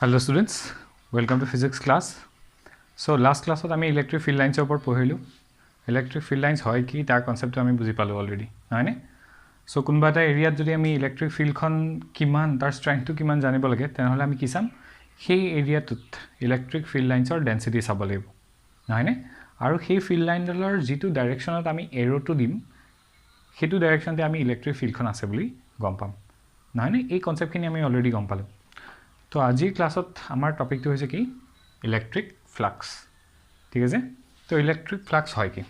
Hello students, welcome to physics class. So last class I am electric field lines upor pohilo. Electric field lines hoy ki tar concept to ami buji palo already. Naine? So kunba ta area jodi ami electric field khon kiman tar strength to kiman janibo lage tenhole ami kisam সেই area tut electric field lines or density sabo lebo. Naine? Aru সেই field line dalor jitu direction ot ami arrow to dim hetu direction te ami electric field khon ase boli gom pam. Naine? Ei concept khini ami already gom palo. तो आजिर क्लासत आमार topic तो होइसे कि electric flux ठीक है तो electric flux হয় কি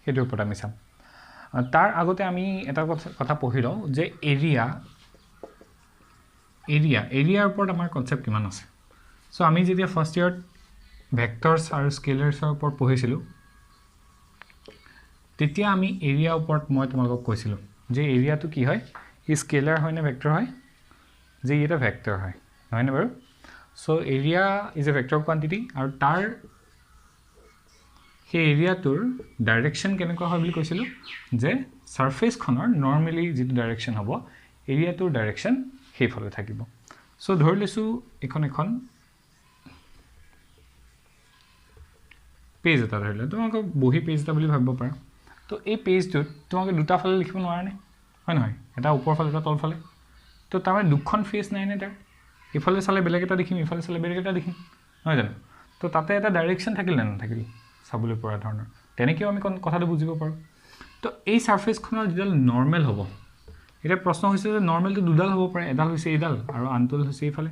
হেতুৰ ওপৰত আমি চাম তাৰ আগতে আমি এটা কথা পঢ়ি লওঁ যে এৰিয়াৰ ওপৰত আমাৰ কনসেপ্ট কিমান আছে সো আমি যেতিয়া ফাৰ্স্ট ইয়াৰ ভেক্টৰস আৰু স্কেলাৰছৰ ওপৰত পঢ়িছিলো তেতিয়া আমি এৰিয়াৰ ওপৰত মই তোমালোকক কৈছিলো যে এৰিয়াটো কি হয় ই স্কেলাৰ হয় নে ভেক্টৰ হয় যে এটা ভেক্টৰ হয় হয় না বাৰু so area is a vector quantity আৰু তাৰ সেই এৰিয়াটোৰ ডাইৰেকশন কেনেকুৱা হয় বুলি কৈছিলো যে সাৰফেস খনৰ নৰমালি যেটো ডাইৰেকশন হ'ব এৰিয়াটোৰ ডাইৰেকশন হেফালে থাকিব সো ধৰি লৈছো এখন পেজ এটা ধৰিলে তোমাক বহি পেজ এটা বুলি ভাবিব পাৰা তো এই পেজটোত তোমাক দুটা ফালে লিখিব নোৱাৰা নে হয় নহয় এটা ওপৰ ফালে এটা তল ফালে তো তাৰ দুখন ফেস নাই নে তাৰ ইফালে চালে বেলেগ এটা দেখিম ইফালে চালে বেলেগ এটা দেখিম নহয় জানো তো তাতে এটা ডাইৰেকশন থাকিল না নাথাকিল চাবলৈ পৰা ধৰণৰ তেনেকৈ আমি কথাটো বুজিব পাৰো তো এই সাৰফেস খনৰ যেডাল নৰমাল হ'ব এটা প্ৰশ্ন হৈছে যে নৰমালটো দুডাল হ'ব পাৰে এডাল হৈছে এডাল আৰু আনটোল হৈছে ইফালে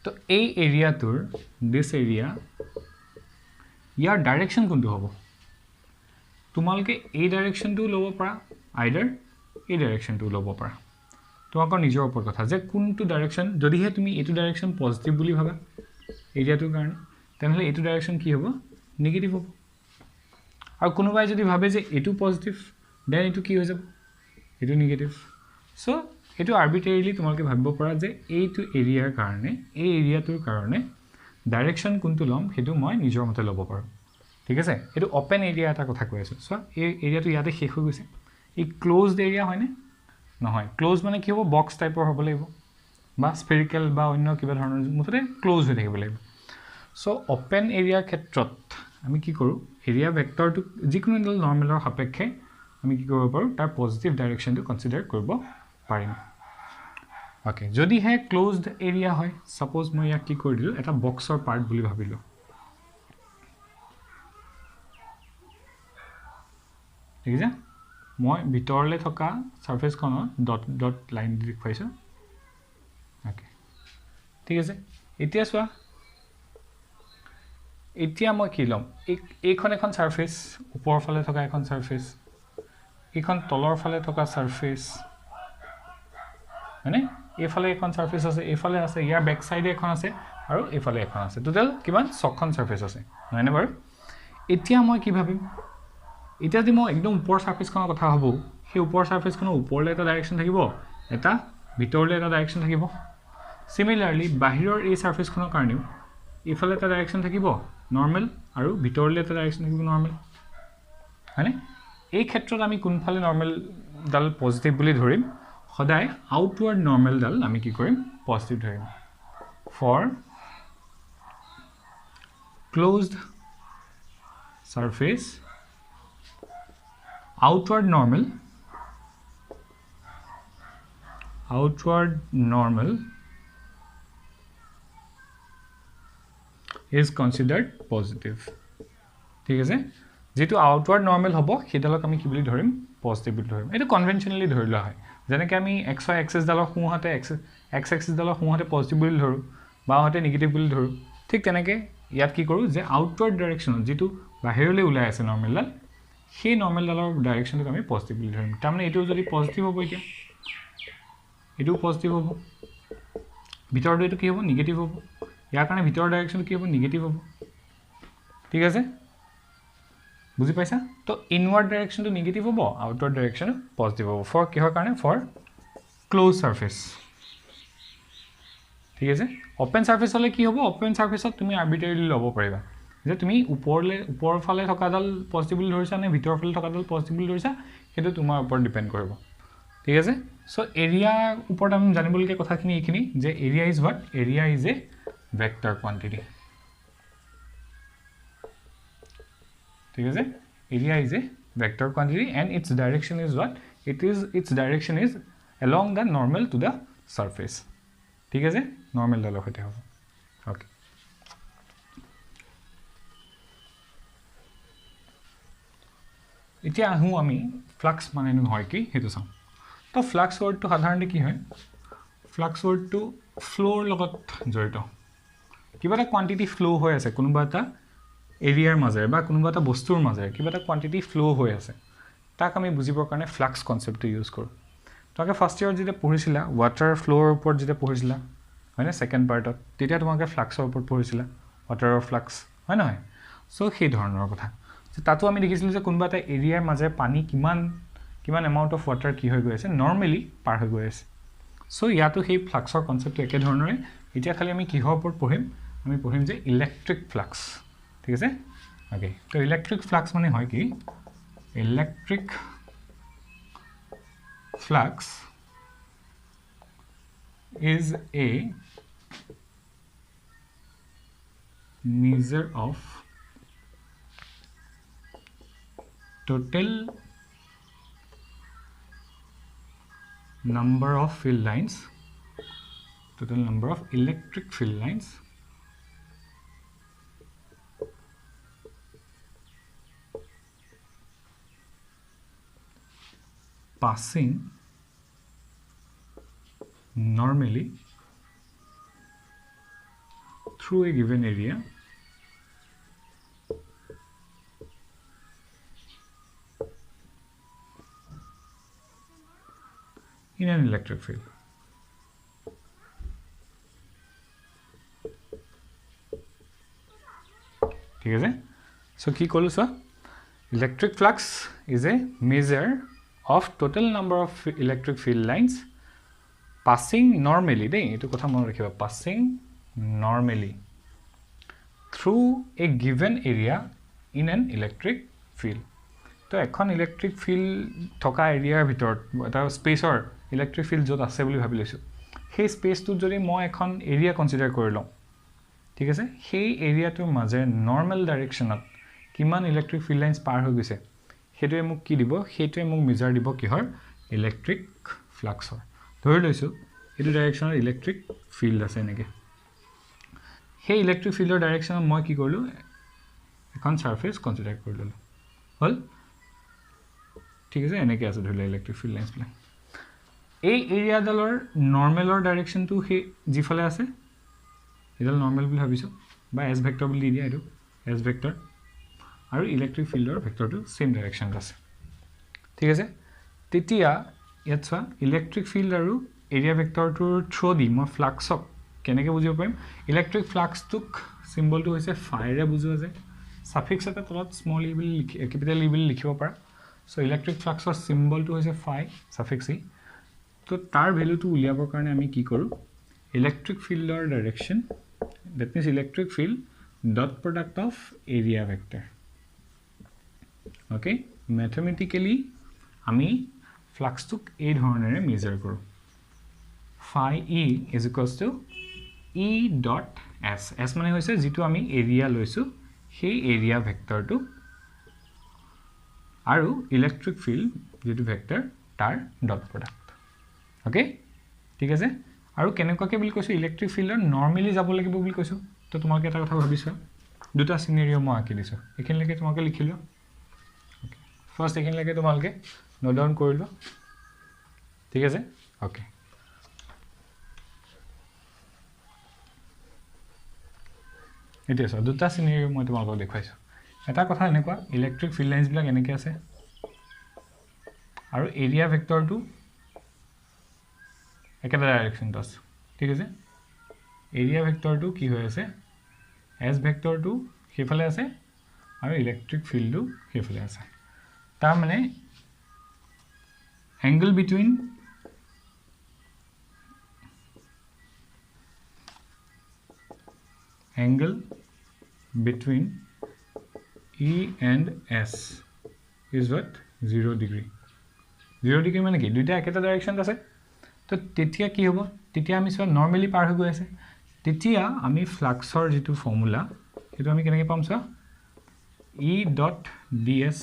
তো এই এৰিয়াটোৰ দিস এৰিয়া ইয়াৰ ডাইৰেকশন কোনটো হ'ব তোমালকে এই ডাইৰেকশনটো ল'ব পাৰা আইদাৰ এই ডাইৰেকশনটো ল'ব পাৰা তোমাকৰ নিজৰ ওপৰত কথা যে কোনটো ডাইৰেকশন যদিহে তুমি এটো ডাইৰেকশন পজিটিভ বুলি ভাবা এৰিয়াটোৰ কাৰণে তেনেহলে এটো ডাইৰেকশন কি হ'ব নেগেটিভ হ'ব আৰু কোনোবাই যদি ভাবে যে এটো পজিটিভ দেন এটো কি হৈ যাব এটো নেগেটিভ সো এটো আৰবিট্ৰাৰিলি তোমালকে ভাবিব পাৰা যে এইটো এৰিয়াৰ কাৰণে এই এৰিয়াটোৰ কাৰণে ডাইৰেকশন কোনটো লম হেতু মই নিজৰ মতে ল'ব পাৰো ঠিক আছে এটো ওপেন এৰিয়া এটা কথা কৈ আছো সো এই এৰিয়াটো ইয়াতে শেষ হৈ গৈছে ই ক্লোজড এৰিয়া হয়নে নহয় ক্লোজ মানে কি হ'ব বক্স টাইপৰ হ'ব লাগিব বা স্ফেৰিকেল বা অন্য কিবা ধৰণৰ মুঠতে ক্লোজ হৈ থাকিব লাগিব সো ওপেন এৰিয়াৰ ক্ষেত্ৰত আমি কি কৰো এৰিয়া ভেক্টৰটো যিকোনো এডাল নৰমালৰ সাপেক্ষে আমি কি কৰিব পাৰো তাৰ পজিটিভ ডাইৰেকশনটো কনসিডাৰ কৰিব পাৰিম ওকে যদি হে ক্লোজড এৰিয়া হয় সাপোজ মই ইয়াক কি কৰি দিলো এটা বক্সৰ পাৰ্ট বুলি ভাবিলো ঠিক আছে মই ভিতৰলে থকা সাৰফেস খনৰ ডট লাইন দেখুৱাইছো ওকে ঠিক আছে এতিয়া চোৱা এতিয়া মই কি লম এইখন এখন সাৰফেস ওপৰৰ ফালে থকা এখন সাৰফেস এইখন তলৰ ফালে থকা সাৰফেস মানে এইফালে এখন সাৰফেস আছে এইফালে আছে ইয়াৰ বেক সাইডে এখন আছে আৰু এইফালে এখন আছে টোটাল কিমান ছখন সাৰফেস আছে নহয়নে বাৰু এতিয়া মই কি ভাবিম এটা যদি মই একদম ওপৰ সাৰফেস খনৰ কথা ভাবো সেই ওপৰ সাৰফেস খনৰ ওপৰলে এটা ডাইৰেকশন থাকিব এটা ভিতৰলে এটা ডাইৰেকশন থাকিব সিমিলাৰলি বাহিৰৰ এই সাৰফেস খনৰ কাৰণেও ইফালে এটা ডাইৰেকশন থাকিব নৰমাল আৰু ভিতৰলে এটা ডাইৰেকশন থাকিব নৰমাল মানে এই ক্ষেত্ৰত আমি কোনফালে নৰমাল ডাল পজিটিভ বুলি ধৰিম সদায় আউটওয়াৰ্ড নৰমাল ডাল আমি কি কৰিম পজিটিভ ধৰিম for closed surface outward normal is considered positive ঠিক আছে যেটো outward normal হ'ব হেডালক আমি কি বুলি ধৰিম পজিটিভ বুলি ধৰিম এটো কনভেনশনালি ধৰিলা হয় যেনেকৈ আমি xy axis ডালৰ সোঁহাতে x axis ডালৰ সোঁহাতে পজিটিভ বুলি ধৰো বাওহাতে নেগেটিভ বুলি ধৰো ঠিক তেনেকৈ ইয়াত কি কৰো যে আউটওয়াৰ্ড ডাইৰেকশন যেটো বাহিৰলৈ ওলাই আছে নৰমাল ডাল সেই নৰমাল ডালৰ ডাইৰেকশনটো আমি পজিটিভ বুলি ধৰিম তাৰমানে এটো যদি পজিটিভ হ'ব এতিয়া এটো পজিটিভ হ'ব ভিতৰটো এটো কি হ'ব নেগেটিভ হ'ব ইয়াৰ কাৰণে ভিতৰৰ ডাইৰেকশন কি হ'ব নেগেটিভ হ'ব ঠিক আছে বুজি পাইছা তো ইনওয়ার্ড ডাইৰেকশনটো নেগেটিভ হ'ব আউটওয়াৰ্ড ডাইৰেকশন পজিটিভ হ'ব ফৰ কিহৰ কাৰণে ফৰ ক্লোজ সাৰফেস ঠিক আছে ওপেন সাৰফেস হলে কি হ'ব ওপেন সাৰফেসত তুমি আৰবিট্ৰাৰিলি ল'ব পাৰিবা যে তুমি ওপৰৰ ফালে থকা ডাল পজিটিভ বুলি ধৰিছা নে ভিতৰৰ ফালে থকা ডাল পজিটিভ বুলি ধৰিছা হেতু তোমাৰ ওপৰত ডিপেন্ড কৰিব ঠিক আছে সো এৰিয়া ওপৰত আমি জানিবলগীয়া কথাখিনি এইখিনি যে area is what area is a vector quantity ঠিক আছে area is a vector quantity and it's direction is what its direction is along the normal to the surface ঠিক আছে নৰ্মেল ডালৰ সৈতে হ'ব ওকে এতিয়া আহোঁ আমি ফ্লাক্স মানে নহয় কি সেইটো চাওঁ তো ফ্লাক্স ৱৰ্ডটো সাধাৰণতে কি হয় ফ্লাক্স ৱৰ্ডটো ফ্ল'ৰ লগত জড়িত কিবা এটা কোৱান্টিটি ফ্ল' হৈ আছে কোনোবা এটা এৰিয়াৰ মাজেৰে বা কোনোবা এটা বস্তুৰ মাজেৰে কিবা এটা কোৱান্টিটি ফ্ল' হৈ আছে তাক আমি বুজিবৰ কাৰণে ফ্লাক্স কনচেপ্টটো ইউজ কৰোঁ তোমালোকে ফাৰ্ষ্ট ইয়াৰত যেতিয়া পঢ়িছিলা ৱাটাৰ ফ্ল'ৰ ওপৰত যেতিয়া পঢ়িছিলা হয়নে ছেকেণ্ড পাৰ্টত তেতিয়া তোমালোকে ফ্লাক্সৰ ওপৰত পঢ়িছিলা ৱাটাৰৰ ফ্লাক্স হয় নহয় চ' সেই ধৰণৰ কথা তাতো আমি দেখিছিলোঁ যে কোনোবা এটা এৰিয়াৰ মাজেৰে পানী কিমান এমাউণ্ট অফ ৱাটাৰ কি হৈ গৈ আছে নৰ্মেলি পাৰ হৈ গৈ আছে চ' ইয়াতো সেই ফ্লাক্সৰ কনচেপ্টটো একেধৰণৰে এতিয়া খালি আমি কিহৰ ওপৰত পঢ়িম আমি পঢ়িম যে ইলেক্ট্ৰিক ফ্লাক্স ঠিক আছে অ'কে তো ইলেক্ট্ৰিক ফ্লাক্স মানে হয় কি electric flux is a measure of total number of field lines total number of electric field lines passing normally through a given area in an electric field ঠিক আছে so কি ক'লো সা electric flux is a measure of total number of electric field lines passing normally দেই এটো কথা মনত ৰাখিবা passing normally through a given area in an electric field তো এখন ইলেক্ট্ৰিক ফিল্ড থকা এৰিয়াৰ ভিতৰত এটা স্পেচৰ ইলেক্ট্ৰিক ফিল্ড য'ত আছে বুলি ভাবি লৈছোঁ সেই স্পেচটোত যদি মই এখন এৰিয়া কনচিডাৰ কৰি লওঁ ঠিক আছে সেই এৰিয়াটোৰ মাজে নৰ্মেল ডাইৰেকশ্যনত কিমান ইলেক্ট্ৰিক ফিল্ড লাইন্স পাৰ হৈ গৈছে সেইটোৱে মোক কি দিব সেইটোৱে মোক মেজাৰ দিব কিহৰ ইলেক্ট্ৰিক ফ্লাক্সৰ ধৰি লৈছোঁ এইটো ডাইৰেকশ্যনত ইলেক্ট্ৰিক ফিল্ড আছে এনেকৈ সেই ইলেক্ট্ৰিক ফিল্ডৰ ডাইৰেকশ্যনত মই কি কৰিলোঁ এখন ছাৰ্ফেচ কনচিডাৰ কৰি ল'লোঁ হ'ল ঠিক আছে এনেকৈ আছে ধৰি লোৱা ইলেক্ট্ৰিক ফিল্ড লাইন্সবিলাক এই এৰিয়াডালৰ নৰ্মেলৰ ডাইৰেকশ্যনটো সেই যিফালে আছে এইডাল নৰ্মেল বুলি ভাবিছোঁ বা এছ ভেক্টৰ বুলি দি দিয়া এইটো এছ ভেক্টৰ আৰু ইলেক্ট্ৰিক ফিল্ডৰ ভেক্টৰটো ছেইম ডাইৰেকশ্যনত আছে ঠিক আছে তেতিয়া ইয়াত চোৱা ইলেক্ট্ৰিক ফিল্ড আৰু এৰিয়া ভেক্টৰটোৰ থ্ৰু দি মই ফ্লাক্সক কেনেকৈ বুজিব পাৰিম ইলেক্ট্ৰিক ফ্লাক্সটোক চিম্বলটো হৈছে ফাইৰে বুজোৱা যায় ছাফিক্স এটা তলত স্মল ই বুলি কেপিটেল ই বুলি লিখিব পাৰা চ' ইলেক্ট্ৰিক ফ্লাক্সৰ চিম্বলটো হৈছে ফাই ছাফিক্স ই তো তাৰ ভেলুটো উলিয়াবৰ কাৰণে আমি কি কৰোঁ ইলেক্ট্ৰিক ফিল্ডৰ direction that means electric field dot product of area vector okay mathematically আমি ফ্লাক্সটোক এই ধৰণেৰে মেজাৰ কৰোঁ phi E is equals to E dot S S মানে হৈছে যিটো আমি এৰিয়া লৈছোঁ সেই এৰিয়া ভেক্টৰটো আৰু ইলেক্ট্ৰিক ফিল্ড যিটো ভেক্টৰ তাৰ ডট প্ৰডাক্ট অ'কে ঠিক আছে আৰু কেনেকুৱাকৈ বুলি কৈছোঁ ইলেক্ট্ৰিক ফিল্ডৰ নৰ্মেলি যাব লাগিব বুলি কৈছোঁ তো তোমালোকে এটা কথা ভাবিছোঁ দুটা চিনেৰিঅ' মই আঁকি দিছোঁ এইখিনিলৈকে তোমালোকে লিখি লোৱা অ'কে ফাৰ্ষ্ট এইখিনিলৈকে তোমালোকে নোট ডাউন কৰি লোৱা ঠিক আছে অ'কে এতিয়া চোৱা দুটা চিনেৰিঅ' মই তোমালোকক দেখুৱাইছোঁ এটা কথা এনেকুৱা ইলেক্ট্ৰিক ফিল্ড লাইন্সবিলাক এনেকৈ আছে আৰু এৰিয়া ভেক্টৰটো একেটা ডাইৰেকশ্যনত আছে ঠিক আছে এৰিয়া ভেক্টৰটো কি হৈ আছে এছ ভেক্টৰটো সেইফালে আছে আৰু ইলেক্ট্ৰিক ফিল্ডটো সেইফালে আছে তাৰমানে angle between E and S is what 0 degree 0 degree মানে কি দুইটা একেটা ডাইৰেকশ্যনত আছে তো তেতিয়া কি হ'ব তেতিয়া আমি চোৱা নৰ্মেলি পাৰ হৈ গৈ আছে তেতিয়া আমি ফ্লাক্সৰ যেটো ফৰ্মুলা সেইটো আমি কেনেকৈ পাম চোৱা E dot ds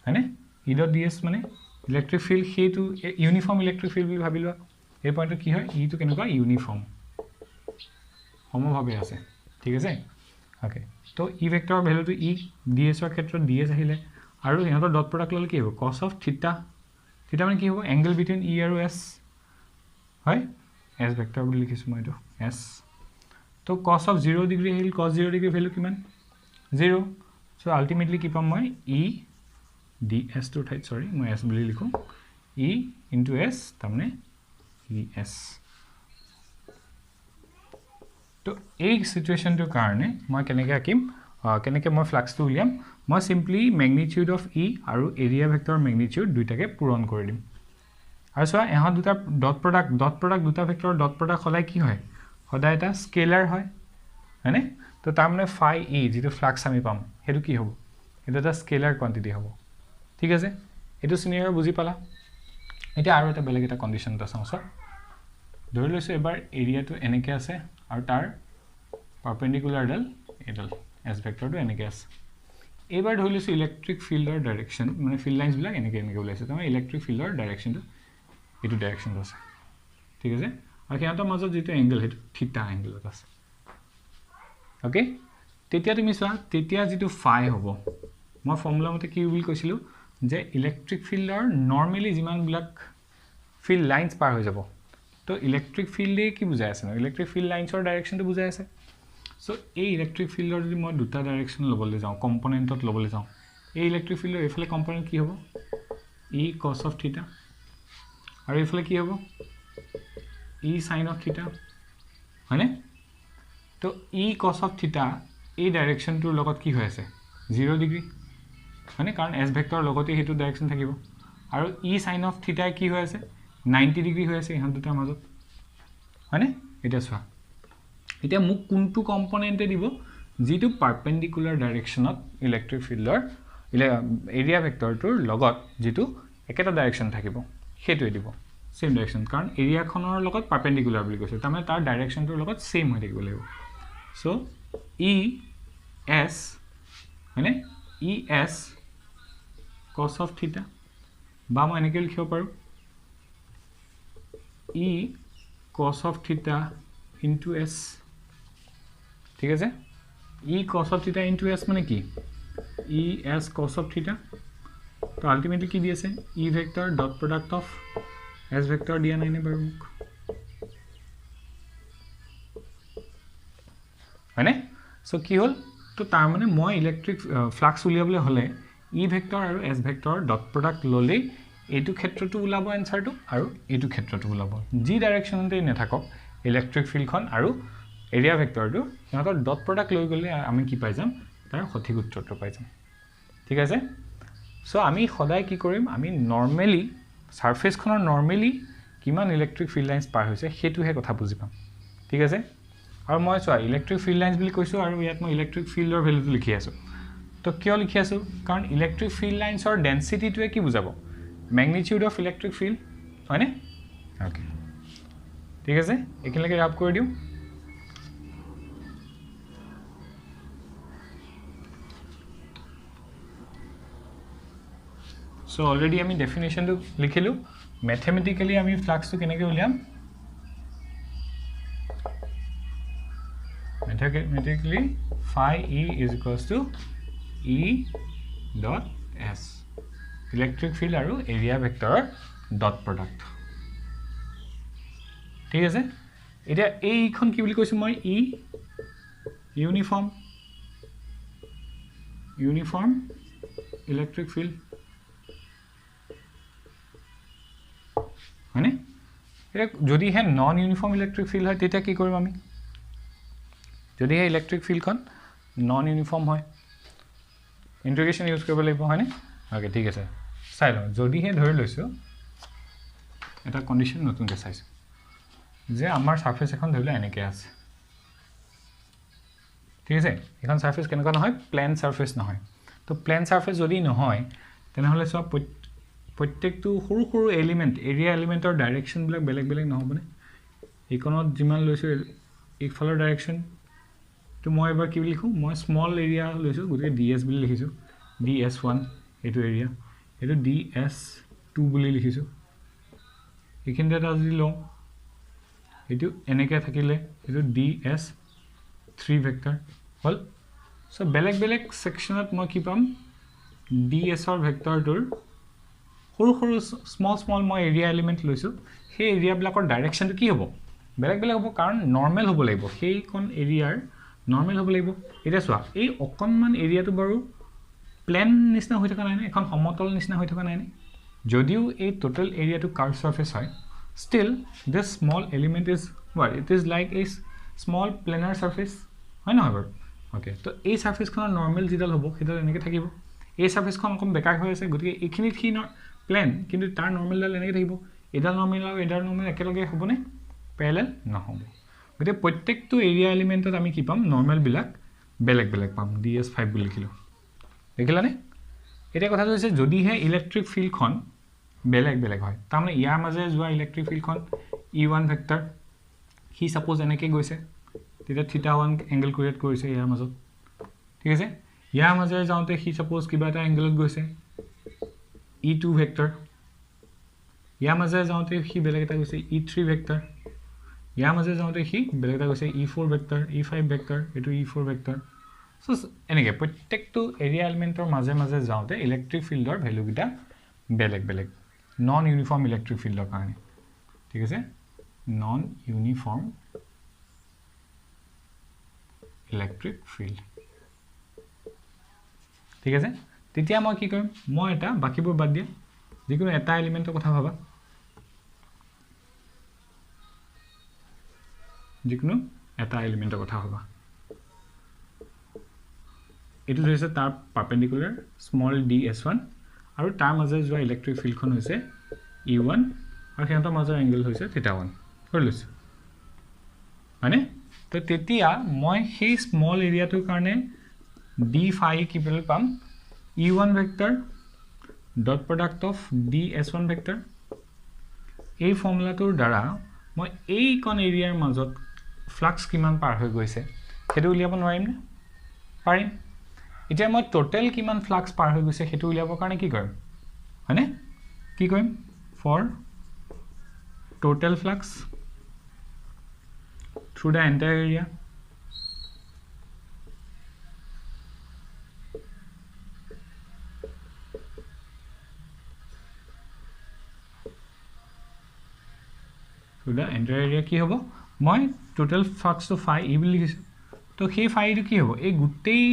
হয়নে E dot ds মানে ইলেক্ট্ৰিক ফিল্ড সেইটো ইউনিফৰ্ম ইলেক্ট্ৰিক ফিল্ড বুলি ভাবি লোৱা এই পইণ্টটো কি হয় ইটো কেনেকুৱা ইউনিফৰ্ম সমভাৱে আছে ঠিক আছে ওকে তো ই ভেক্টৰৰ ভ্যালুটো ই ds ৰ ক্ষেত্ৰত ds আহিলে আৰু ইহঁতৰ ডট প্ৰডাক্ট ললে কি হ'ব cos of থিটা থিটা মানে কি হ'ব এংগল বিটুইন e আৰু s হয় s ভেক্টৰ বুলি লিখিছো মই এইটো s তো cos of 0 ডিগ্ৰী আহিল cos 0 ডিগ্ৰী ভ্যালু কিমান 0 so ultimately কি পাম মই e ds to ঠাইত সৰি মই s বুলি লিখো e into s তাৰমানে es তো এই সিচুৱেচনটোৰ কাৰণে মই কেনেকৈ আকিম কেনেকৈ মই ফ্লাক্সটো উলিয়াম মই সিম্পলি ম্যাগনিটিউড অফ e আৰু এৰিয়া ভেক্টৰ ম্যাগনিটিউড দুইটাকে পূৰণ কৰি দিম আৰু চোৱা এহ দুটা ডট প্ৰডাক্ট দুটা ভেক্টৰ ডট প্ৰডাক্ট হলাই কি হয় সদায় এটা স্কেলাৰ হয় হয়নে তো তাৰ মানে phi e যেটো ফ্লাক্স আমি পাম হেতু কি হ'ব এটা এটা স্কেলাৰ কোয়ান্টিটি হ'ব ঠিক আছে এটো সিনিয়ৰ বুজি পালা এটা আৰু এটা বেলেগ এটা কন্ডিশন এটা চাওঁ চোৱা ধৰি লৈছো এবাৰ এৰিয়াটো এনেকে আছে আৰু তাৰ পাৰপেন্ডিকুলাৰ ডাল এডাল s ভেক্টৰটো এনেকে আছে এবাৰ ধৰি লৈছো ইলেক্ট্ৰিক ফিল্ডৰ ডাইৰেকশন মানে ফিল্ড লাইনস বিলাক এনেকে ওলাইছে তো ইলেক্ট্ৰিক ফিল্ডৰ ডাইৰেকশনটো এটো ডাইৰেকশন আছে ঠিক আছে আৰু কিয়াতৰ মাজত যেটো এংগল হেতু থিটা এংগলত আছে ওকে তেতিয়া তুমি চোৱা তেতিয়া যেটো phi হ'ব মই ফৰ্মুলা মতে কি বুলি কৈছিলো যে ইলেক্ট্ৰিক ফিল্ডৰ নৰমালি যিমান বিলাক ফিল্ড লাইনস পাৰ হৈ যাব তো ইলেক্ট্ৰিক ফিল্ডে কি বুজাই আছে ইলেক্ট্ৰিক ফিল্ড লাইনসৰ ডাইৰেকশনটো বুজাই আছে সো এই ইলেক্ট্ৰিক ফিল্ডৰ যদি মই দুটা ডাইৰেকশন লবলৈ যাওঁ কম্পোনেন্টত লবলৈ যাওঁ এই ইলেক্ট্ৰিক ফিল্ডৰ এফালে কম্পোনেন্ট কি হ'ব e cos of থিটা আৰু এফালে কি হ'ব e sin of থিটা হয়নে তো e cos of থিটা এই ডাইৰেকশনটোৰ লগত কি হৈ আছে 0 ডিগ্ৰী মানে কাৰণ s ভেক্টৰ লগতে হেতু ডাইৰেকশন থাকিব আৰু e sin of থিটা কি হৈ আছে 90 ডিগ্ৰী হৈ আছে ইহত দুটাৰ মাজত হয়নে এটা চোৱা এটা মোক কোনটো কম্পোনেন্টে দিব যেটো পাৰপেন্ডিকুলাৰ ডাইৰেকশনত ইলেক্ট্ৰিক ফিল্ডৰ এৰিয়া ভেক্টৰটোৰ লগত যেটো একেটা ডাইৰেকশন থাকিব হেতুৱে দিব সেম ডাইৰেকশন কাৰণ এৰিয়াখনৰ লগত পাৰপেন্ডিকুলাৰ বুলি কৈছে তাৰমানে তাৰ ডাইৰেকশনটোৰ লগত সেম হৈ থাকিব লাগিব সো e s মানে e s cos of থিটা বা মই এনেকৈ লিখিব পাৰো e cos of theta into s ঠিক আছে e cos of theta into s মানে কি e s cos of theta তো আলটিমেটলি কি দি আছে e vector dot product of s vector দিয়া নাই নে বাৰু হয়নে সো কি হল তো তাৰ মানে মই ইলেক্ট্ৰিক ফ্লাক্স উলিয়াবলৈ হলে e ভেক্টৰ আৰু s ভেক্টৰ ডট প্ৰডাক্ট ললে এইটো ক্ষেত্ৰটো ওলাব আনসাৰটো আৰু এইটো ক্ষেত্ৰটো ওলাব জি ডাইৰেকশনতে নেথাকক ইলেক্ট্ৰিক ফিল্ডখন আৰু এৰিয়া ভেক্টৰটো সিহঁতৰ ডট প্ৰডাক্ট লৈ গলে আমি কি পাই যাম তাৰ সঠিক উত্তৰটো পাই যাম ঠিক আছে সো আমি সদায় কি কৰিম আমি নৰমালি সাৰফেসখনৰ নৰমালি কিমান ইলেক্ট্ৰিক ফিল্ড লাইনস পাৰ হৈছে হেতুহে কথা বুজি পাম ঠিক আছে আৰু মই চোৱা ইলেক্ট্ৰিক ফিল্ড লাইনস বুলি কৈছো আৰু ইয়াত মই ইলেক্ট্ৰিক ফিল্ডৰ ভ্যালুটো লিখি আছো তো কিয় লিখি আছো কাৰণ ইলেক্ট্ৰিক ফিল্ড লাইনসৰ ডেন্সিটিটোৱে কি বুজাব magnitude of electric field হয়নে ওকে ঠিক আছে একেলগে ৰাপ কৰি দিও সো অলৰেডি আমি ডেফিনেশনটো লিখিলো ম্যাথমেটিক্যালি আমি ফ্লাক্সটো কেনেকৈ উলিয়াম mathematically phi e is equals to e dot s electric field আৰু এৰিয়া ভেক্টৰৰ ডট প্ৰডাক্ট ঠিক আছে এটা এইখন কি বুলি কৈছো মই ই ইউনিফৰ্ম ইলেক্ট্ৰিক ফিল্ড হয়নে এটা যদি হে নন ইউনিফৰ্ম ইলেক্ট্ৰিক ফিল্ড হয় তেতিয়া কি কৰিম আমি যদি হে ইলেক্ট্ৰিক ফিল্ডখন নন ইউনিফৰ্ম হয় ইন্টিগ্ৰেশন ইউজ কৰিব লাগিব হয়নে ওকে ঠিক আছে চাই লওঁ যদি হে ধৰি লৈছো এটা কন্ডিশন নতুনকৈ চাইছো যে আমাৰ সাৰফেস এখন ধৰিলে এনেকে আছে ঠিক আছে এখন সাৰফেস কেনেকুৱা নহয় প্লেন সাৰফেস নহয় তো প্লেন সাৰফেস যদি নহয় তেনেহলে সব প্ৰত্যেকটো সৰু সৰু এলিমেন্ট এৰিয়া এলিমেন্টৰ ডাইৰেকশন বিলাক বেলেগ বেলেগ নহবনে ইকনত যিমান লৈছো ইফালৰ ডাইৰেকশন তো মই এবাৰ কি লিখো মই স্মল এৰিয়া লৈছো গতিকে ds বুলি লিখিছো ds1 এটো এৰিয়া এটো ds2 বুলি লিখিছো এখিনতে এটা যদি লও এটো এনেকে থাকিলে এটো ds3 ভেক্টৰ হল সো বেলেগ বেলেগ সেকশনত মই কি পাম ds ৰ ভেক্টৰটোৰ সৰু সৰু স্মল মই এৰিয়া এলিমেন্ট লৈছো সেই এৰিয়া ব্লকৰ ডাইৰেকশনটো কি হ'ব বেলেগ বেলেগ হ'ব কাৰণ নৰমাল হ'ব লাগিব সেই কোন এৰিয়াৰ নৰমাল হ'ব লাগিব এটা চোৱা এই অকনমান এৰিয়াটো বাৰু প্লেন নিচিনা হৈ থকা নাই না এখন সমতল নিচিনা হৈ থকা নাই না যদিও এই টোটাল এৰিয়াটো কার্ভ সারফেস হয় still this small element is what it is like a small planar surface হয় না বাৰু ওকে তো এই সাৰফেস খনৰ নরমাল জিডাল হ'ব হেটো এনেকে থাকিব এই সারফেস খন কম বেকা হৈ আছে গতিকে এইখিনিত কি প্লেন কিন্তু তাৰ নৰমাল ডাল এনেকে থাকিব এডাল নৰমাল আৰু এডাল নৰমাল একেলগে হ'বনে প্যাৰালাল নহব গতিকে প্ৰত্যেকটো এৰিয়া এলিমেন্টত আমি কি পাম নরমাল বিলাক বেলেগ বেলেগ পাম ds5 বুলি লিখিলো দেখিলানে এটা কথা হৈছে যদি হে ইলেক্ট্ৰিক ফিল্ড খন বেলেগ বেলেগ হয় তাৰমানে ইয়াৰ মাজে যোৱা ইলেক্ট্ৰিক ফিল্ড খন e1 ভেক্টৰ হি সাপোজ এনেকে গৈছে তেতিয়া θ1 এংগল ক্ৰিয়েট কৰিছে ইয়াৰ মাজত ঠিক আছে ইয়াৰ মাজে যাওঁতে হি সাপোজ কিবা এটা এংগলত গৈছে e2 ভেক্টৰ ইয়াৰ মাজে যাওঁতে হি বেলেগ এটা গৈছে e3 ভেক্টৰ ইয়াৰ মাজে যাওঁতে হি বেলেগ এটা গৈছে e4 ভেক্টৰ e5 ভেক্টৰ এটো e4 ভেক্টৰ সো এনেকে প্ৰত্যেকটো এৰিয়া এলিমেন্টৰ মাজে মাজে যাওঁতে ইলেক্ট্ৰিক ফিল্ডৰ ভ্যালু গিটা বেলেগ বেলেগ নন ইউনিফৰ্ম ইলেক্ট্ৰিক ফিল্ডৰ কাৰণে ঠিক আছে নন ইউনিফৰ্ম ইলেক্ট্ৰিক ফিল্ড ঠিক আছে তেতিয়া মই কি কৰিম মই এটা বাকিবোৰ বাদ দিম যিকোনো এটা এলিমেন্টৰ কথা ভাবা যিকোনো এটা এলিমেন্টৰ কথা ভাবা এটো হৈছে তাৰ পাৰপেন্ডিকুলাৰ স্মল ds1 আৰু তাৰ মাজে যোৱা ইলেক্ট্ৰিক ফিল্ডখন হৈছে e1 আৰু হেতৰ মাজৰ এংগল হৈছে θ1 কৰিলছো মানে তো তেতিয়া মই সেই স্মল এৰিয়াটোৰ কাৰণে d5 কি পাম e1 vector dot product of ds1 vector এই ফৰ্মুলাটোৰ দ্বাৰা মই এই কোন এৰিয়াৰ মাজত ফ্লাক্স কিমান পাৰ হৈ গৈছে হেতু উলিয়াব নোৱাৰিম না পাৰিম এতিয়া মই টোটাল কিমান ফ্লাক্স পাৰ হৈ গৈছে হেতু উলিয়াবৰ কাৰণে কি কৰিম হয়নে কি কৰিম for total flux through the entire area through the entire area কি হ'ব মই total flux to phi e বুলি লিখিছো তো সেই phi টো কি হ'ব এই গুটেই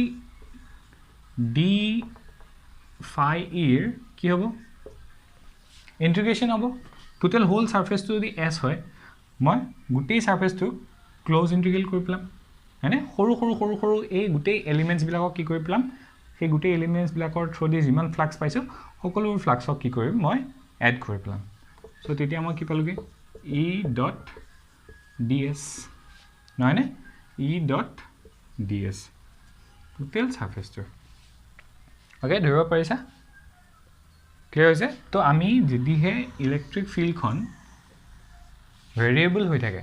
d phi e এর কি হ'ব ইন্টিগ্রেশন হ'ব total whole surface to the s হয় মই গুটেই সারফেস টু ক্লোজ ইন্টিগ্রেল কৰি পেলাম হয়নে সৰু সৰু সৰু সৰু এই গুটেই এলিমেন্টস বিলাকক কি কৰি পেলাম সেই গুটেই এলিমেন্টস বিলাকৰ থ্ৰু দি যিমান ফ্লাক্স পাইছো সকলো ফ্লাক্সক কি কৰিম মই এড কৰি পেলাম সো তেতিয়া মই কি পালোগে e dot ds নহয়নে e dot ds total surface to okay ধৰিব পাৰিছা ক্লিয়াৰ হৈছে তো আমি যদি হে ইলেক্ট্ৰিক ফিল্ড খন ভেৰিয়েবল হৈ থাকে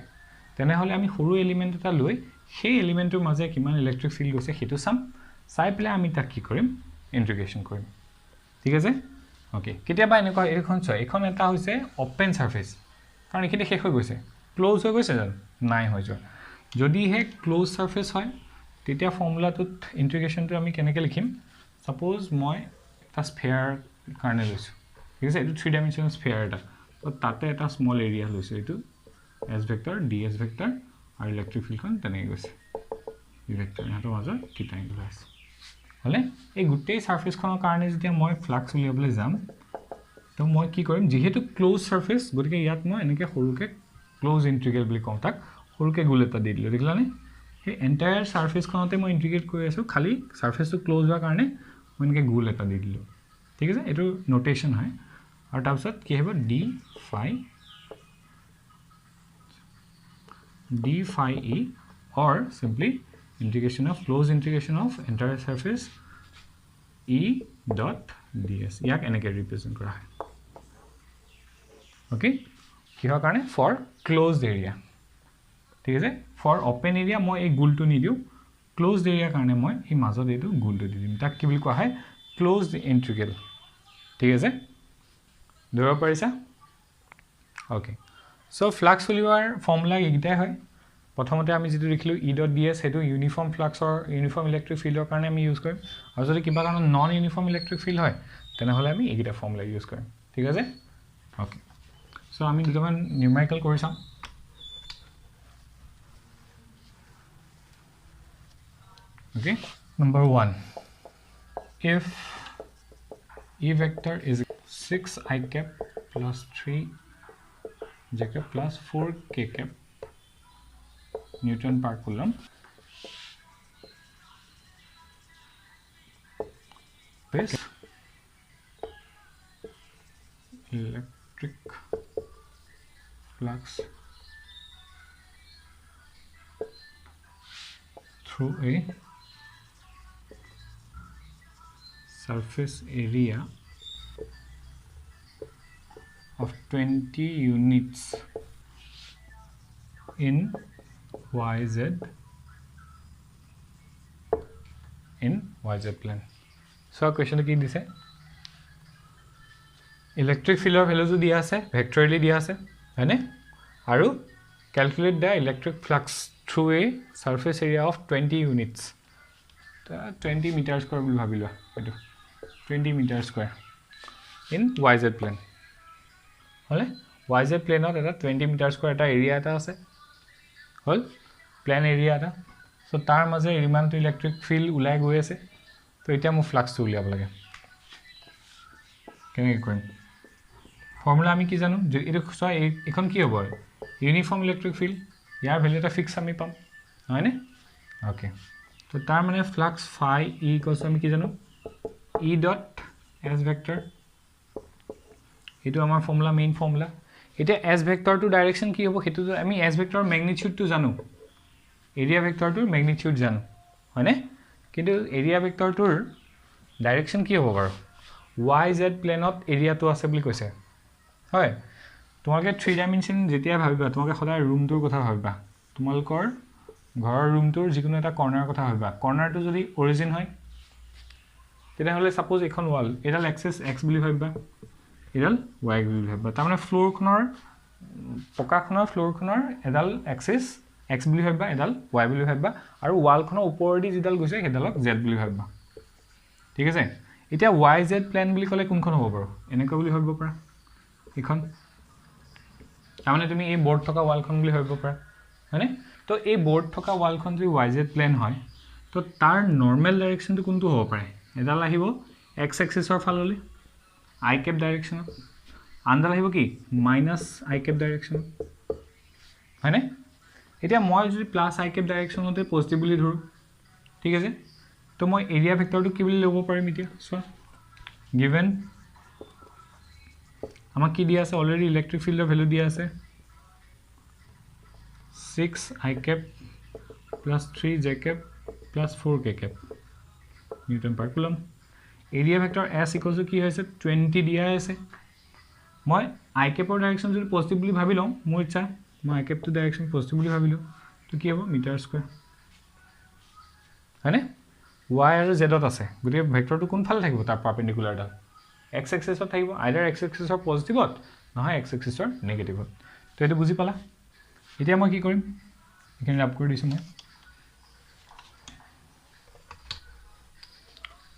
তেনে হলে আমি সৰু এলিমেন্ট এটা লৈ সেই এলিমেন্টৰ মাজে কিমান ইলেক্ট্ৰিক ফিল্ড গৈছে হেতু চাই পেলাই আমি তাক কি কৰিম ইন্টিগ্ৰেশন কৰিম ঠিক আছে ওকে কেতিয়াবা এনেকুৱা এখন চাই এখন এটা হৈছে ওপেন সাৰফেস কাৰণ এখিনি শেষ হৈ গৈছে ক্লোজ হৈ গৈছে জানো নাই হৈ যোৱা যদি হে ক্লোজ সাৰফেস হয় তেতিয়া ফৰ্মুলাটোত ইন্টিগ্ৰেশনটো আমি কেনেকৈ লিখিম সাপোজ মই এটা স্ফিয়াৰ কাৰণে লৈছো ঠিক আছে এটো 3 ডাইমেনশনাল স্ফিয়াৰ এটা তো তাতে এটা স্মল এৰিয়া লৈছো এটো s ভেক্টৰ ds ভেক্টৰ আৰু ইলেক্ট্ৰিক ফিল্ডখন তেনে গৈছে ই ভেক্টৰ হাতৰ মাজত থিটা এংগল আছে হলে এই গুটেই সাৰফেসখনৰ কাৰণে যেতিয়া মই ফ্লাক্স উলিয়াবলৈ যাম তো মই কি কৰিম যেহেতু ক্লোজ সাৰফেস গতিকে ইয়াত মই এনেকে সৰুকে ক্লোজ ইন্টিগ্ৰেল বুলি কওঁ তাক সৰুকে গোল এটা দি দিলো দেখিলানে এই এন্টায়াৰ সাৰফেসখনতে মই ইন্টিগ্ৰেট কৰি আছো খালি সাৰফেসটো ক্লোজ হোৱাৰ কাৰণে মই এনেকে গোল এটা দি দিলো ঠিক আছে এটো নোটেশন হয় আৰু তাৰপিছত কি হ'ব d phi e or simply integration of closed integration of entire surface e dot ds ইয়াক এনেকৈ ৰিপ্ৰেজেন্ট কৰা হয় ओके किहर कारणे फॉर क्लोज्ड एरिया ठीक আছে फॉर ओपन एरिया মই এই গোলটো নিদিও ক্লোज्ड एरिया कारणे মই এই মাজত এইটো গোলটো দি দিম তাক কি বুলি কোৱা হয় ক্লোজ্ড ইন্টিগ্ৰেল ঠিক আছে ধৰিব পাৰিছা ओके सो फ्लक्स उलिওৱাৰ ফৰ্মুলা এইটাই হয় প্ৰথমতে আমি যেটো লিখিলো E ডট ds হেতু ইউনিফৰ্ম ফ্লাক্সৰ ইউনিফৰ্ম ইলেক্ট্ৰিক ফিল্ডৰ কাৰণে আমি ইউজ কৰিম আৰু যদি কিবা কাৰণ নন ইউনিফৰ্ম ইলেক্ট্ৰিক ফিল্ড হয় তেনেহলে আমি এইটা ফৰ্মুলা ইউজ কৰিম ঠিক আছে ओके सो আমি দুটামান নিউমেৰিকেল কৰি চাম Okay, number 1. If E vector is 6 I cap plus 3 j cap plus 4 k cap Newton per coulomb, this electric flux through a surface area of 20 units in YZ plane. So question ki dise electric field value jo dia ase vectorially dia ase hane aru calculate the electric flux through a surface area of 20 units 20 meter square boli bhabilo etu 20 meter square in YZ plane hole YZ plane ot eta 20 meter square eta area eta ase hol plane area eta so tar maje iman to electric field ulai goi ase to eta mo flux to uliab lage kene koin formula ami ki janu je etu so ekhon ki hobo uniform electric field yar value eta fix ami pam hoy ne okay तो तार माने flux phi e equals আমি কি জানো e dot s vector এটো আমাৰ formula main formula এটা s ভেক্টৰটো direction কি হ'ব হেতু আমি s ভেক্টৰৰ ম্যাগনিটিউডটো জানো এৰিয়া ভেক্টৰটোৰ ম্যাগনিটিউড জানো হয়নে কিন্তু এৰিয়া ভেক্টৰটোৰ ডাইৰেকশন কি হ'ব বাৰু yz প্লেনত এৰিয়াটো আছে বুলি কৈছে হয় তোমাকে 3 ডাইমেনশন যেতিয়া ভাবিবা তোমাকে সদায় ৰুমটোৰ কথা ভাবিবা তোমালকৰ ঘৰৰ ৰুমটোৰ যিকোনো এটা কৰ্নাৰ কথা ভাবিবা কৰ্নাৰটো যদি অৰিজিন হয় তেনে হলে সাপোজ এখন ওয়াল এডাল এক্সিস x বুলি ভাবিবা এডাল y বুলি ভাবিবা তাৰ মানে ফ্লোৰ খনৰ পকাখনৰ ফ্লোৰ খনৰ এডাল এক্সিস x বুলি ভাবিবা এডাল y বুলি ভাবিবা আৰু ওয়াল খনৰ ওপৰদি যিডাল গৈছে হেডালক z বুলি ভাবিবা ঠিক আছে এতিয়া yz প্লেন বুলি কলে কোনখন হ'ব বাৰু এনেকৈ বুলি ভাবিব পাৰা এখন তাৰ মানে তুমি এই বৰ্ড থকা ওয়ালখন বুলি ভাবিব পাৰা হয়নে তো এই বৰ্ড থকা ওয়ালখন যদি yz প্লেন হয় তো তাৰ নৰমাল ডাইৰেকশনটো কোনটো হ'ব পাৰে এডাল আহিব x এক্সিসৰ ফাললৈ i cap ডাইরেকশন আনডাল আহিব কি মাইনাস i cap ডাইরেকশন হয়নে এতিয়া মই যদি প্লাস i cap ডাইরেকশনতে পজিটিভ বুলি ধৰো ঠিক আছে তো মই এৰিয়া ভেক্টৰটো কি বুলি ল'ব পাৰিম এতিয়া সো গিভেন আমাক কি দিয়া আছে অলৰেডি ইলেক্ট্ৰিক ফিল্ডৰ ভ্যালু দিয়া আছে 6 i cap plus 3 j cap plus 4 k cap Newton per coulomb area vector s equals to কি হৈছে 20 দিয়া আছে মই i cap ৰ ডাইৰেকশন যদি পজিটিভ বুলি ভাবি লওঁ মোৰ ইচ্ছা মই i cap টো ডাইৰেকশন পজিটিভ বুলি ভাবিলো তো কি হ'ব মিটাৰ স্কয়াৰ হয়নে y আৰু z ত আছে গতি ভেক্টৰটো কোন ফালে থাকিব তাৰ পাৰপেন্ডিকুলাৰ ডাল x এক্সিসত থাকিব আইদাৰ x এক্সিসৰ পজিটিভত নহয় x এক্সিসৰ নেগেটিভত তো এটো বুজি পালা এতিয়া মই কি কৰিম এখানে আপ কৰি দিছো মই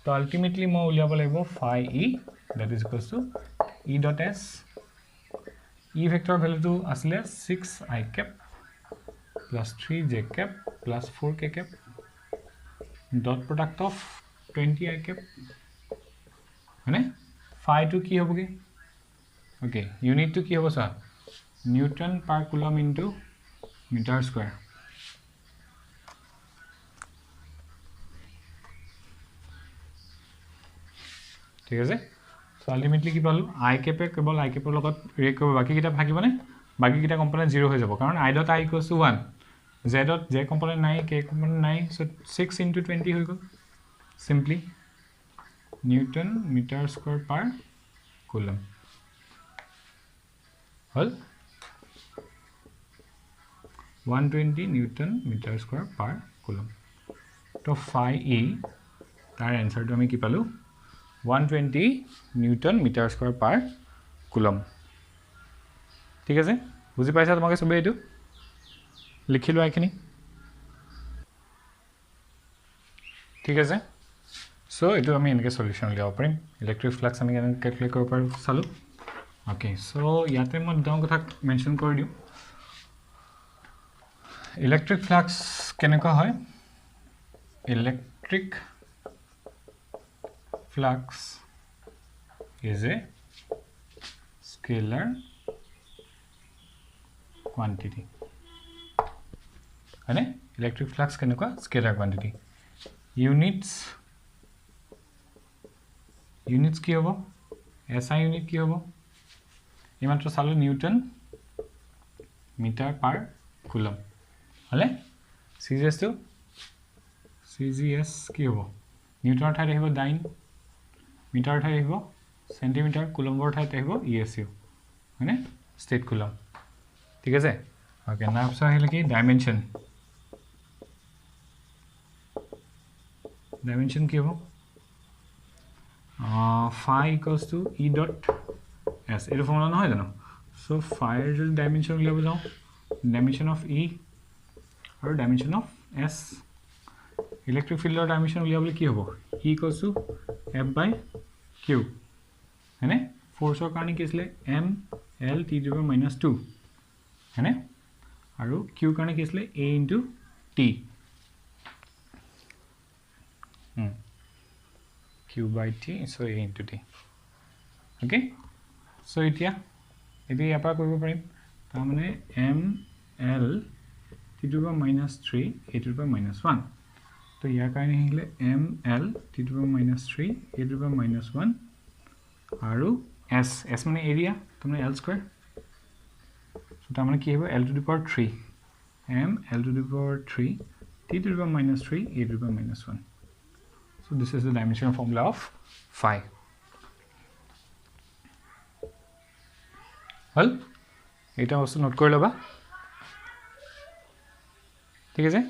তো আলটিমেটলি মই উলিয়াব লাগিব phi e that is equals to e dot s e vector value to আসলে 6 i cap plus 3 j cap plus 4 k cap dot product of 20 i cap মানে phi to কি হবগে ওকে ইউনিট to কি হবো sir Newton per coulomb into meter square ঠিক আছে so ultimately কি পালো i cap cable i cap লগত react কৰিব বাকি কিটা থাকিবনে বাকি কিটা কম্পোনেন্ট 0 হৈ যাব কাৰণ i dot i equals to 1 z dot j component নাই k কম্পোনেন্ট নাই সো 6 into 20 হৈ গল simply newton metre square per coulomb হল 120 newton metre square per coulomb তো phi e তাৰ এনসাৰটো আমি কি পালো 120 newton metre square per coulomb ঠিক আছে বুজি পাইছা তোমাকে সবে এটো লিখি লোৱা এখিনি ঠিক আছে সো এটো আমি এনেকে সলিউশন লিয়াব পাৰিম ইলেক্ট্ৰিক ফ্লাক্স আমি কেনে ক্যালকুলেট কৰিব পাৰো চালো ওকে সো ইয়াতে মই দুটা কথা মেনশন কৰি দিও ইলেক্ট্ৰিক ফ্লাক্স কেনেকুৱা হয় electric flux is a scalar quantity ane electric flux kenekwa scalar quantity units ki hobo SI unit ki hobo imatro salu newton meter per coulomb hale CGS ki hobo newton thai rahibo dyne meter thai rahibo centimeter coulomb thai rahibo ESU hane state coulomb ঠিক আছে okay না আপসা আহিলে কি dimension কি হ'ব phi equals to E dot S এর formula নহয় জানো সো phi এর যদি ডাইমেনশন লিখব যাও ডাইমেনশন অফ E আর ডাইমেনশন অফ S ইলেক্ট্রিক ফিল্ডৰ ডাইমেনশন লিয়াবলে কি হ'ব E equals to F by Q হয়নে ফোৰ্সৰ কাৰণে কি আছিল M L T to the minus 2 হয়নে আৰু Q কাৰণে কি আছিল A into T Q by T so A into T okay so এতিয়া ইয়াপা কৰিব পাৰিম তাৰ মানে M L T to the minus 3 A to the minus 1 तो यार কাৰণে আহিলে M L T to the minus 3 A to the minus 1 আৰু S মানে এৰিয়া তুমি L square so তাৰ মানে কি হ'ব L to the power 3 M L to the power 3 T to the minus 3 A to the minus 1 so this is the dimensional formula of phi হল এটা বস্তু note কৰি লবা ঠিক আছে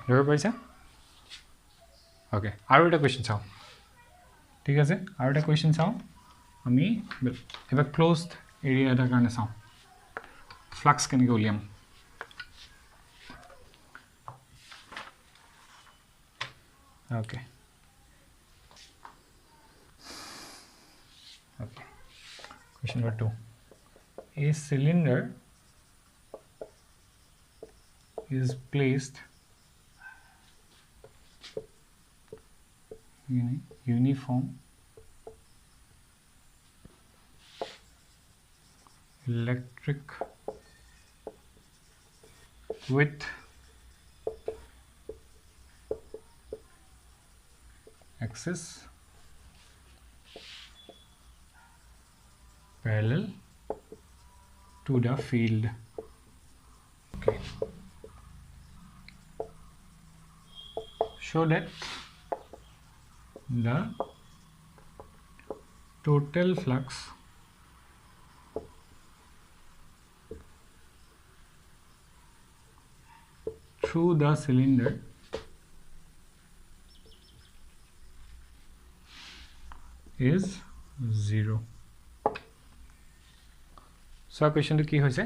ধৰিব পাৰিছা ওকে আৰু এটা কোৱেশ্চন চাও ঠিক আছে আৰু এটা কোৱেশ্চন চাও আমি এবাৰ ক্লোজড এৰিয়া এটা কাৰণে চাও ফ্লাক্স কেনেকৈ উলিয়াম okay question number 2 a cylinder is placed in a uniform electric with axis parallel to the field okay show that the total flux through the cylinder is 0 so question to ki hoise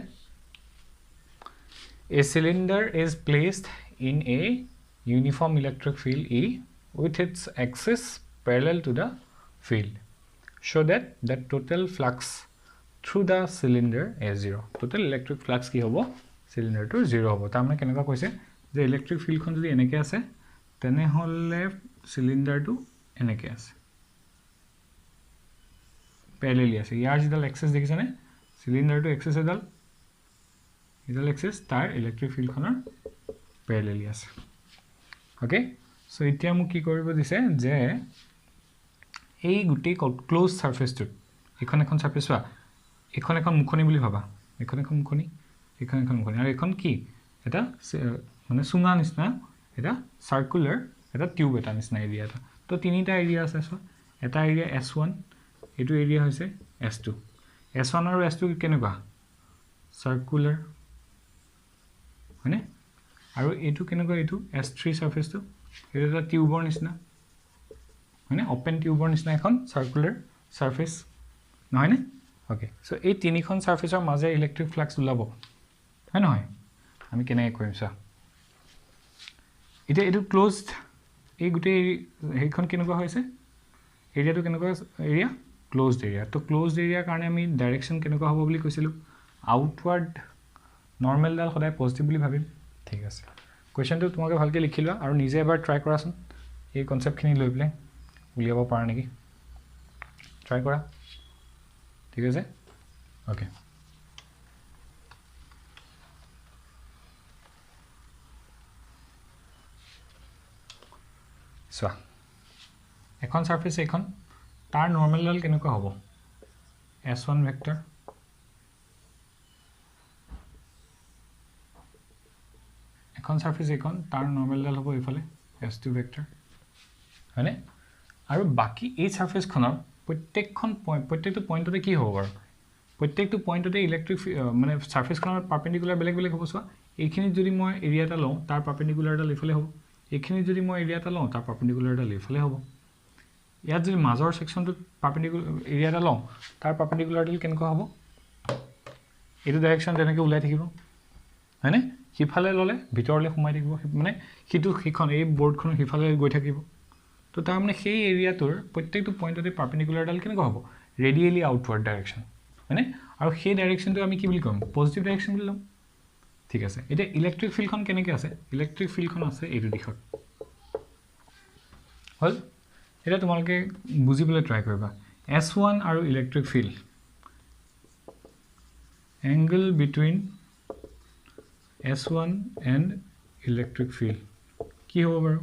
a cylinder is placed in a uniform electric field E with its axis parallel to the field show that the total flux through the cylinder is 0 total electric flux ki hobo cylinder to 0 hobo ta amne keneka koise je electric field khon jodi eneke ase tene hole cylinder to eneke ase parallel ase yar jidal axis dekhise ne cylinder to axis edal idal axis tar electric field khonor parallel ase okay so itia mu ki koribo dise je ei guti close surface to ekhon surface wa ekhon mukhoni boli bhaba ekhon mukhoni aru ekhon ki eta mane sunga nisna eta circular eta tube eta nisna area ta to tinita area ase so eta area S1 etu area hoise S2 S1 aru S2 keneba circular হয়নে আৰু এইটো কেনেকৈ এইটো S3 সাৰফেসটো এটা এটা টিউবৰ নিচিনা হয়নে open টিউবৰ নিচিনা এখন সাৰ্কুলাৰ সাৰফেস নহয়নে ওকে সো এই তিনিখন সাৰফেসৰ মাজে ইলেক্ট্ৰিক ফ্লাক্স ওলাব হয় নহয় আমি কেনেকৈ কৰিম সা এটা এইটো ক্লোজড এই গুটে হেইখন কেনেকুৱা হৈছে এৰিয়াটো কেনেকুৱা এৰিয়া ক্লোজড এৰিয়া তো ক্লোজড এৰিয়াৰ কাৰণে আমি ডাইৰেকশন কেনেকুৱা হ'ব বুলি কৈছিলো আউটৱাৰ্ড নৰ্মেল ডাল সদায় পজিটিভ বুলি ভাবিম ঠিক আছে কোৱেশ্চনটো তোমাকে ভালকৈ লিখি লোৱা আৰু নিজে এবাৰ ট্ৰাই কৰাচোন এই কনসেপ্টখিনি লৈ পেলাই উলিয়াব পাৰা নেকি ট্ৰাই কৰা ঠিক আছে ওকে সো এখন সাৰফেস এখন তাৰ নৰ্মাল ডাল কেনেকুৱা হ'ব S1 ভেক্টৰ এখন সাৰফেস এখন তাৰ নৰ্মাল ডাল হ'ব ইফালে S2 ভেক্টৰ হয়নে আৰু বাকি এই সাৰফেসখনৰ প্ৰত্যেকটো পইণ্টতে কি হ'ব বাৰু প্ৰত্যেকটো পইণ্টতে ইলেক্ট্ৰিক মানে সাৰফেসখনৰ পাৰপেন্ডিকুলাৰ বেলেগ বেলেগ হ'ব সোৱা এইখিনি যদি মই এৰিয়া এটা লওঁ তাৰ পাৰপেন্ডিকুলাৰ ডাল ইফালে হ'ব এইখিনি যদি মই এৰিয়া এটা লওঁ তাৰ পাৰপেন্ডিকুলাৰ ডাল ইফালে হ'ব ইয়াত যদি মাজৰ সেকশনটো পাৰপেন্ডিকুলাৰ এৰিয়া এটা লওঁ তাৰ পাৰপেন্ডিকুলাৰ ডাল কেনেকুৱা হ'ব এইটো ডাইৰেকশন তেনেকৈ ওলাই থাকিব হয়নে হিফালে ললে ভিতৰলৈ সোমাই থাকিব মানে হিটো হিখন এই বৰ্ডখন হিফালে গৈ থাকিব তো তাৰ মানে সেই এৰিয়াটোৰ প্ৰত্যেকটো পইণ্টতে পাৰপেন্ডিকুলাৰ ডাল কেনেকুৱা হ'ব ৰেডিয়েলি আউটৱাৰ্ড ডাইৰেকশন হয়নে আৰু সেই ডাইৰেকশনটো আমি কি বুলি ক'ম পজিটিভ ডাইৰেকশন বুলি ল'ম ঠিক আছে এটা ইলেক্ট্ৰিক ফিল্ডখন কেনেকৈ আছে ইলেক্ট্ৰিক ফিল্ডখন আছে এইটো দিশত হল এটা তোমালোকে বুজিবলৈ ট্ৰাই কৰিবা S1 আৰু electric field angle between S1 and electric field কি হ'ব বাৰু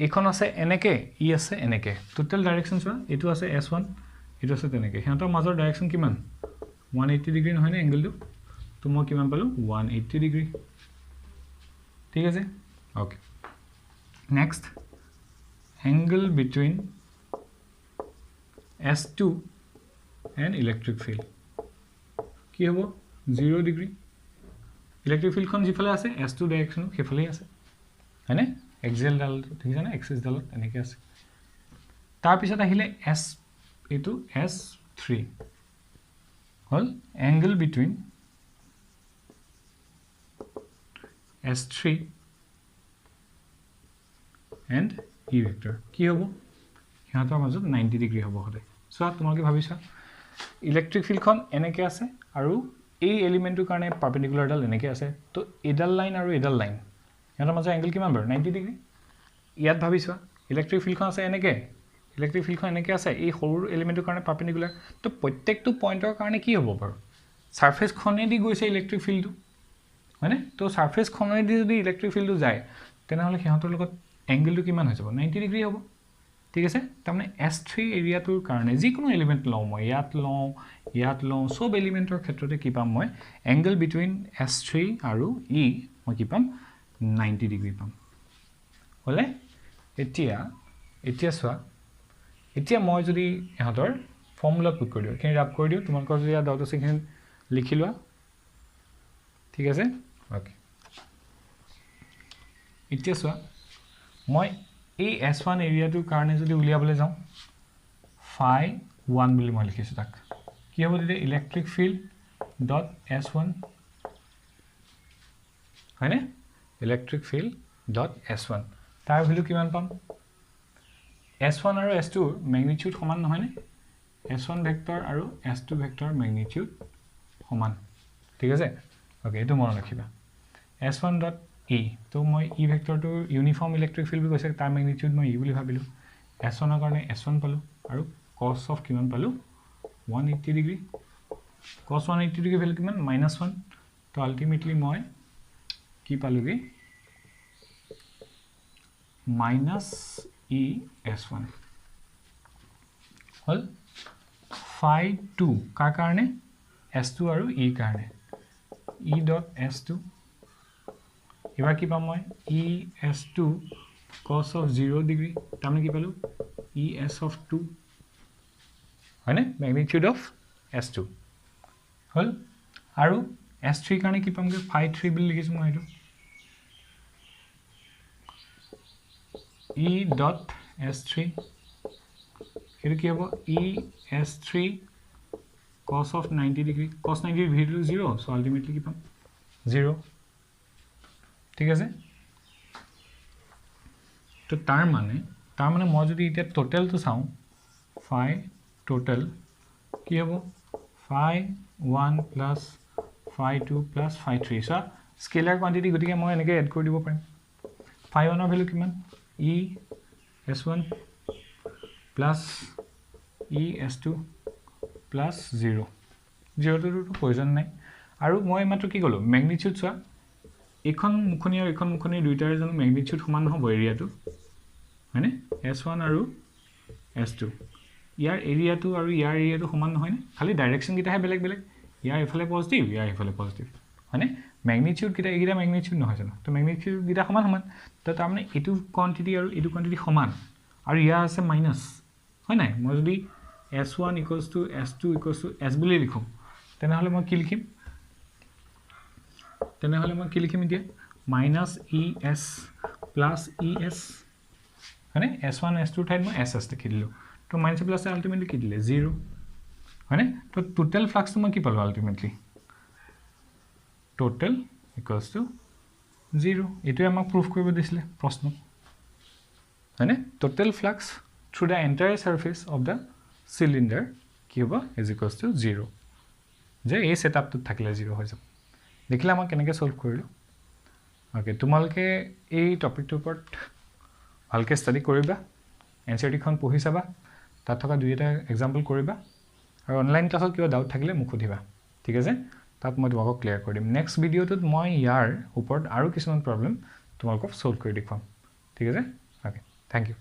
এখন আছে এনেকে ই আছে এনেকে টোটাল ডাইৰেকশন চোৱা এটো আছে S1 এটো আছে তেনেকে হেতৰ মাজৰ ডাইৰেকশন কিমান 180 ডিগ্ৰী নহয় নে এংগলটো তো মই কিমান পালো 180 ডিগ্ৰী ঠিক আছে okay next angle between S2 and electric field কি হ'ব 0 ডিগ্ৰী ইলেক্ট্ৰিক ফিল্ডখন যিফালে আছে S2 ডাইৰেকশন হেফালে আছে হয়নে এক্সিয়েল ডাল ঠিক আছে না এক্সিস ডালত এনেকৈ আছে তাৰ পিছত আহিলে S এটো S3 hall angle between S3 and E vector কি হ'ব হিহঁতৰ মাজত 90 ডিগ্ৰী হ'ব হলে সো তোমালোকে ভাবিছা ইলেক্ট্ৰিক ফিল্ডখন এনেকৈ আছে আৰু এই এলিমেন্টৰ কাৰণে পাৰপেন্ডিকুলাৰ ডাল এনেকৈ আছে তো এডাল লাইন আৰু এডাল লাইন ইয়াৰ মাজৰ এংগল কিমান বাৰু 90 ডিগ্ৰী ইয়াত ভাবিছা ইলেক্ট্ৰিক ফিল্ডখন আছে এনেকৈ ইলেক্ট্ৰিক ফিল্ডখন এনেকৈ আছে এই সৰু এলিমেন্টৰ কাৰণে পাৰপেন্ডিকুলাৰ তো প্ৰত্যেকটো পইণ্টৰ কাৰণে কি হ'ব বাৰু সাৰফেসখনেদি গৈছে ইলেক্ট্ৰিক ফিল্ডটো হয়নে তো সাৰফেসখনেদি যদি ইলেক্ট্ৰিক ফিল্ডটো যায় তেনেহলে সিহঁতৰ লগত এংগলটো কিমান হৈ যাব 90 ডিগ্ৰী হ'ব ঠিক আছে তাৰমানে S3 এৰিয়াটোৰ কাৰণে যিকোনো এলিমেন্ট লওঁ মই ইয়াত লওঁ সব এলিমেন্টৰ ক্ষেত্ৰতে কি পাম মই এংগল বিটুইন S3 আৰু E মই কি পাম 90 ডিগ্ৰী পাম হলে এতিয়া চোৱা এতিয়া মই যদি ইহঁতৰ ফৰ্মুলা পুট কৰি দিওঁ ৰাপ কৰি দিওঁ তোমালোকৰ যদি ডাউট আছে সেইখিনি লিখি লোৱা ঠিক আছে ওকে এতিয়া চোৱা মই এই S1 এৰিয়াটোৰ কাৰণে যদি উলিয়াবলৈ যাওঁ phi 1 বুলি মই লিখিছো তাক কি হ'ব দিলে ইলেক্ট্ৰিক ফিল্ড ডট S1 হয়নে ইলেক্ট্ৰিক ফিল্ড ডট S1 তাৰ ভ্যালু কিমান পাম S1 আৰু S2 ম্যাগনিটিউড সমান নহয় নে S1 ভেক্টৰ আৰু S2 ভেক্টৰ ম্যাগনিটিউড সমান ঠিক আছে ওকে এটো মনত ৰাখিবা S1 ডট E তো মই E ভেক্টৰটো ইউনিফৰ্ম ইলেক্ট্ৰিক ফিল্ড বুলি কৈছে তাৰ ম্যাগনিটিউড মই E বুলি ভাবিলো S1 ৰ কাৰণে S1 পালো আৰু cos অফ কিমান পালো 180 ডিগ্ৰী cos 180 ডিগ্ৰী ভ্যালু কিমান -1 তো আলটিমেটলি মই কি পালোগে -ES1 হল phi 2 কাৰ কাৰণে S2 আৰু E কাৰণে E dot S2 এবাৰ কি পাম মই ES2 cos of 0 ডিগ্ৰী তাৰমানে কি পালো ES of 2 হয়নে ম্যাগনিটিউড অফ S2 হল আৰু S3 কাৰণে কি পামগে phi3 বুলি লিখিছো মই এইটো E dot S3 এইটো কি হ'ব E S3 cos of 90 degree cos 90 value 0 so ultimately কি পাম 0 ঠিক আছে তো তাৰ মানে মই যদি এটা টোটাল তো চাও phi total কি হ'ব phi 1 plus phi 2 plus phi 3 so scalar quantity গতিকে মই এনেকৈ এড কৰি দিব পাৰিম phi 1 ৰ ভ্যালু কিমান E S1 plus E S2 plus 0 0 to প্ৰয়োজন নাই আৰু মই মাত্ৰ কি কলো ম্যাগনিটিউড চোৱা এখন মুখনি আৰু এখন মুখনি দুইটাৰ জন্য ম্যাগনিটিউড সমান হ'ব এৰিয়াটো হয়নে S1 আৰু S2 ইয়াৰ এৰিয়াটো আৰু ইয়াৰ এৰিয়াটো সমান নহয় নে খালি ডাইৰেকশন কিটাহে বেলেগ বেলেগ ইয়াৰ ইফালে পজিটিভ ইয়াৰ ইফালে পজিটিভ হয়নে ম্যাগনিটিউড কিটা এগিটা ম্যাগনিটিউড নহয় জানো তো ম্যাগনিটিউড কিটা সমান তো তাৰ মানে এটো কোয়ান্টিটি আৰু এটো কোয়ান্টিটি সমান আৰু ইয়াৰ আছে মাইনাস হয় নাই মই যদি S1 equals to S2 equals to S বুলি লিখো তেনেহলে মই কি লিখিম এতিয়া minus ES plus ES হয়নে S1 S2 ঠাইত মই SS লিখি দিলো তো মাইনাস প্লাস আলটিমেটলি কি দিলে 0 হয়নে তো টোটাল ফ্লাক্স তো মই কি পালো আলটিমেটলি total equals to 0 এটো আমাক প্রুফ কৰিব দিছিলে প্ৰশ্ন হয়নে total flux through the entire surface of the cylinder কি হ'ব is equals to 0 যে এই সেটআপটো থাকিলে 0 হৈ যাব দেখিলা মই কেনেকৈ সলভ কৰিলো ওকে তোমালকে এই টপিকটোৰ ওপৰত ভালকে ষ্টাডি কৰিবা এনসাৰটিখন পঢ়ি চাবা তাত থকা দুই এটা এক্সাম্পল কৰিবা আৰু অনলাইন ক্লাছত কিবা ডাউট থাকিলে মোক সুধিবা ঠিক আছে তাত মই তোমাক ক্লিয়াৰ কৰি দিম নেক্সট ভিডিওটোত মই ইয়াৰ ওপৰত আৰু কিছুমান প্ৰবলেম তোমাক সলভ কৰি দেখুৱাম ঠিক আছে ওকে থ্যাংক ইউ